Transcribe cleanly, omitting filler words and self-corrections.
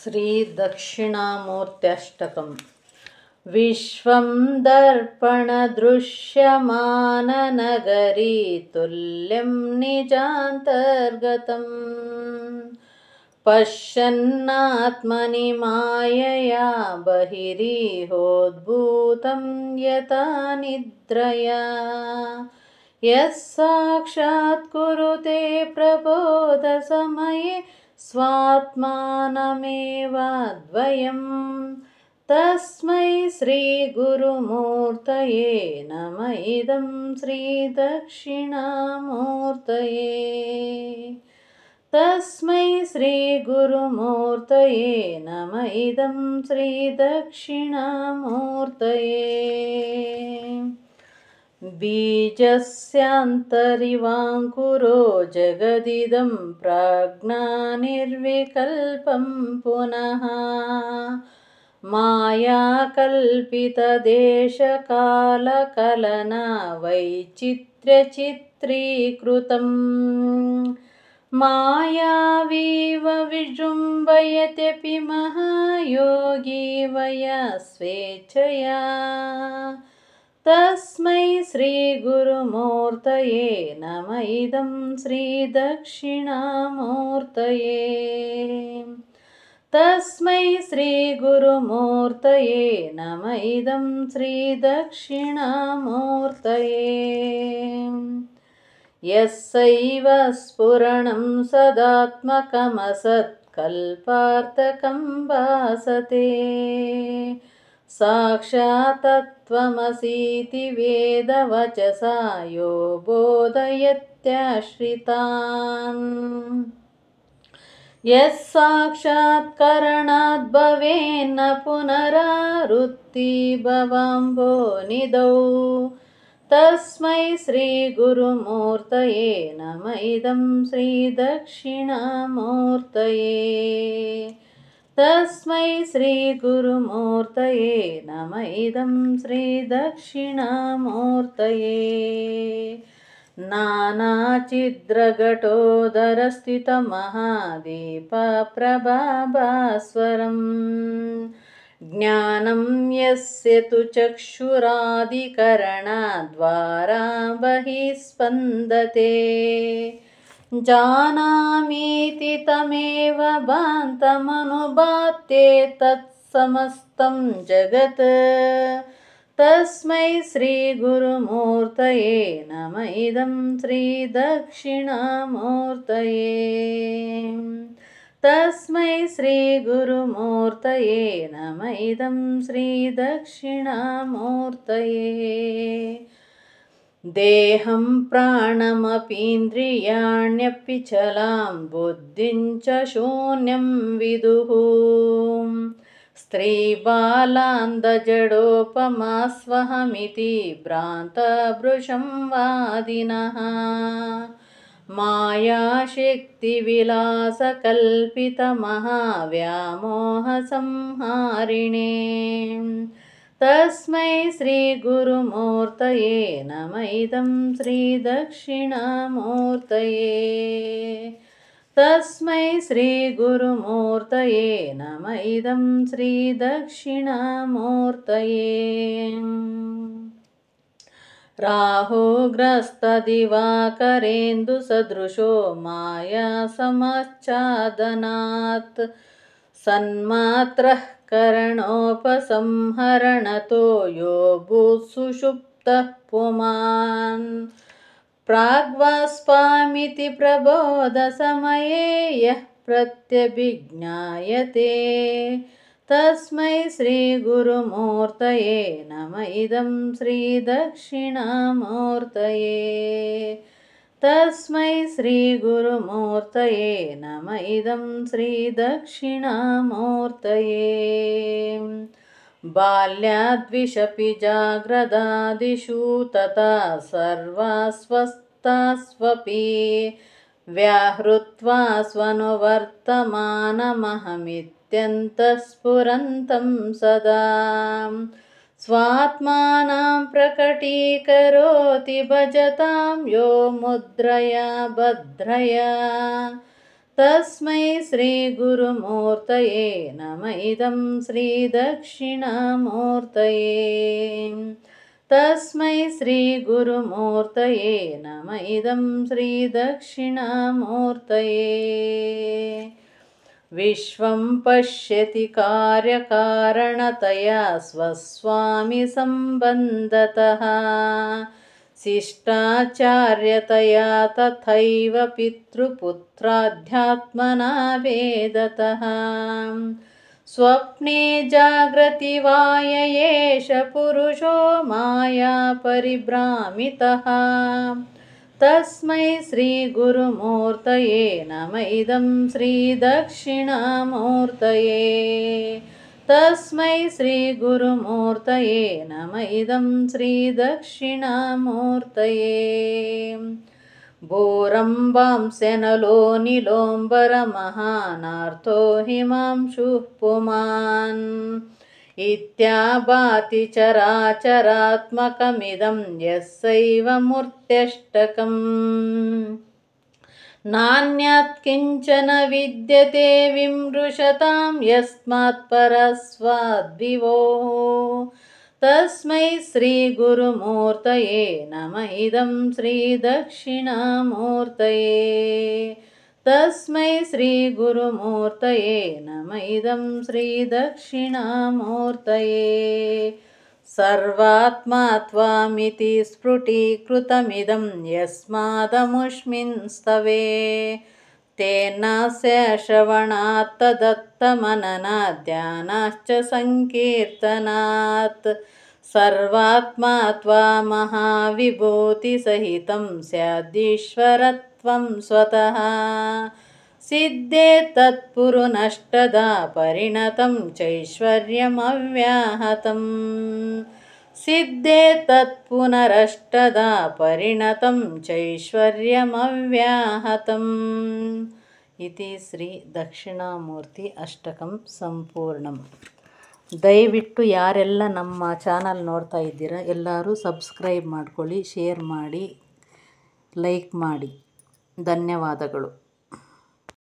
श्रीदक्षिणामूर्त्यष्टकम्। विश्वं दर्पणदृश्यमाननगरी तुल्यं निजान्तर्गतम् पश्यन्नात्मनि मायया बहिरिहोद्भूतं यथा निद्रया यः साक्षात् कुरुते प्रबोधसमये स्वात्मानमेवाद्वयं तस्मै श्रीगुरुमूर्तये नम इदं श्रीदक्षिणामूर्तये। तस्मै श्रीगुरुमूर्तये नम इदं श्रीदक्षिणामूर्तये। बीजस्यान्तरिवाङ्कुरो जगदिदं प्राज्ञानिर्विकल्पं पुनः मायाकल्पितदेशकालकलना वैचित्र्यचित्रीकृतम् मायावीव विजृम्भयत्यपि महायोगी वया स्वेच्छया तस्मै श्रीगुरुमूर्तये नम इदं श्रीदक्षिणामूर्तये। तस्मै श्रीगुरुमूर्तये नम इदं श्रीदक्षिणामूर्तये। यस्यैव स्फुरणं सदात्मकमसत्कल्पार्थकं भासते साक्षात्तत्त्वमसीति वेदवचसा यो बोधयत्याश्रितान् यः साक्षात्करणाद् भवेन्न पुनरावृत्तिः भवाम्भोनिधौ तस्मै श्रीगुरुमूर्तये नम इदं श्रीदक्षिणामूर्तये। तस्मै श्रीगुरुमूर्तये नम इदं श्रीदक्षिणामूर्तये। नानाचिद्रघटोदरस्थितमहादीपप्रभाभास्वरं ज्ञानं यस्य तु चक्षुरादिकरणद्वारा बहिः स्पन्दते जानामीति तमेव भान्तमनुभात्ये तत्समस्तं जगत् तस्मै श्रीगुरुमूर्तये नम इदं श्रीदक्षिणामूर्तये। तस्मै श्रीगुरुमूर्तये नम इदं श्रीदक्षिणामूर्तये। देहं प्राणमपीन्द्रियाण्यपि चलां बुद्धिं च शून्यं विदुः स्त्रीबालान्धजडोपमास्वहमिति भ्रान्तभृशं वादिनः मायाशक्तिविलासकल्पितमहाव्यामोहसंहारिणे तस्मै श्रीगुरुमूर्तये नम इदं श्रीदक्षिणामूर्तये। तस्मै श्रीगुरुमूर्तये नम इदं श्रीदक्षिणामूर्तये। राहुग्रस्तदिवाकरेन्दुसदृशो मायासमच्छादनात् सन्मात्रः करणोपसंहरणतो यो भूत्सुषुप्तः पुमान् प्राग्वास्पामिति प्रबोधसमये यः प्रत्यभिज्ञायते तस्मै श्रीगुरुमूर्तये नम इदं श्रीदक्षिणामूर्तये। तस्मै श्रीगुरुमूर्तये नम इदं श्रीदक्षिणामूर्तये। बाल्याद्विषपि जाग्रदादिषु तथा सर्वास्वस्थास्वपि व्याहृत्वा स्वनुवर्तमानमहमित्यन्तःस्फुरन्तं सदा स्वात्मानं प्रकटीकरोति भजतां यो मुद्रया भद्रया तस्मै श्रीगुरुमूर्तये नमः इदं श्रीदक्षिणामूर्तये तस्मै श्रीगुरुमूर्तये नमः इदं श्रीदक्षिणामूर्तये विश्वं पश्यति कार्यकारणतया स्वस्वामिसम्बन्धतः शिष्टाचार्यतया तथैव पितृपुत्राध्यात्मना वेदतः स्वप्ने जाग्रति वाय एष पुरुषो माया परिभ्रामितः तस्मै श्रीगुरुमूर्तये नमः इदं श्रीदक्षिणामूर्तये तस्मै श्रीगुरुमूर्तये नमः इदं श्रीदक्षिणामूर्तये भूरम्बांसेनलो नीलोम्बरमहानार्थो हिमांशुः पुमान् इत्याभाति चराचरात्मकमिदं यस्यैव मूर्त्यष्टकम् नान्यत् किञ्चन विद्यते विमृशतां यस्मात् परस्वाद्विभोः तस्मै श्रीगुरुमूर्तये नमः इदं श्रीदक्षिणामूर्तये तस्मै श्रीगुरुमूर्तये नमः इदं श्रीदक्षिणामूर्तये सर्वात्मा त्वामिति स्फुटीकृतमिदं यस्मादमुष्मिन् स्तवे तेनास्य श्रवणात् तदत्तमननात् ध्यानाश्च सङ्कीर्तनात् सर्वात्मा त्वा महाविभूतिसहितं स्यादीश्वरत्वं स्वतः सिद्धे तत्पुरुनष्टदा परिणतं चैश्वर्यमव्याहतम् सिद्धे तत्पुनरष्टदा परिणतं चैश्वर्यमव्याहतम् इति ಶ್ರೀ ದಕ್ಷಿಣಾಮೂರ್ತಿ ಅಷ್ಟಕಂ ಸಂಪೂರ್ಣಂ. ದಯವಿಟ್ಟು ಯಾರೆಲ್ಲ ನಮ್ಮ ಚಾನಲ್ ನೋಡ್ತಾ ಇದ್ದೀರಾ ಎಲ್ಲರೂ ಸಬ್ಸ್ಕ್ರೈಬ್ ಮಾಡ್ಕೊಳ್ಳಿ, ಶೇರ್ ಮಾಡಿ, ಲೈಕ್ ಮಾಡಿ. ಧನ್ಯವಾದಗಳು.